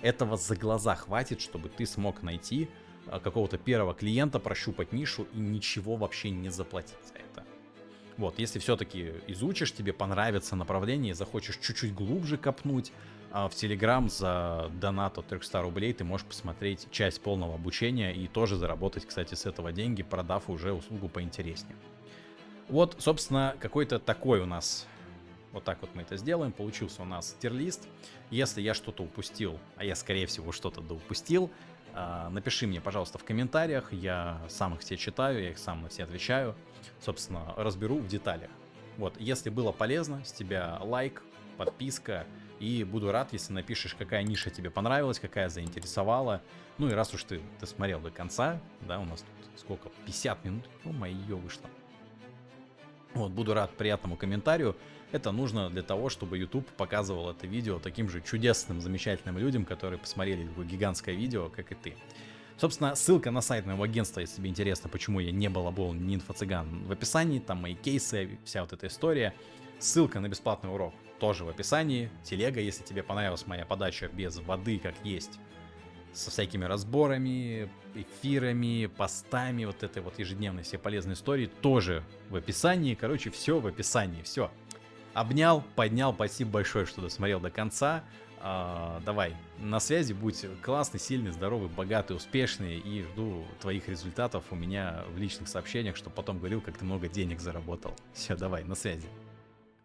Этого за глаза хватит, чтобы ты смог найти какого-то первого клиента, прощупать нишу и ничего вообще не заплатить за это. Вот, если все-таки изучишь, тебе понравится направление, захочешь чуть-чуть глубже копнуть, в Telegram за донат от 300 рублей ты можешь посмотреть часть полного обучения и тоже заработать, кстати, с этого деньги, продав уже услугу поинтереснее. Вот, собственно, какой-то такой у нас, вот так вот мы это сделаем, получился у нас тир-лист. Если я что-то упустил, а я, скорее всего, что-то упустил, напиши мне, пожалуйста, в комментариях, я сам их все читаю, я их сам на все отвечаю, собственно, разберу в деталях. Вот, если было полезно, с тебя лайк, подписка, и буду рад, если напишешь, какая ниша тебе понравилась, какая заинтересовала. Ну и раз уж ты смотрел до конца, да, у нас тут сколько, 50 минут, ё-моё, вышло. Вот, буду рад приятному комментарию. Это нужно для того, чтобы YouTube показывал это видео таким же чудесным, замечательным людям, которые посмотрели такое гигантское видео, как и ты. Собственно, ссылка на сайт моего агентства, если тебе интересно, почему я не балабол, не инфо-цыган, в описании, там мои кейсы, вся вот эта история. Ссылка на бесплатный урок тоже в описании. Телега, если тебе понравилась моя подача без воды, как есть, со всякими разборами, эфирами, постами, вот этой вот ежедневной все полезной истории, тоже в описании. Короче, все в описании, все. Обнял, поднял, спасибо большое, что досмотрел до конца. Давай, на связи, будь классный, сильный, здоровый, богатый, успешный, и жду твоих результатов у меня в личных сообщениях, чтобы потом говорил, как ты много денег заработал. Все, давай, на связи.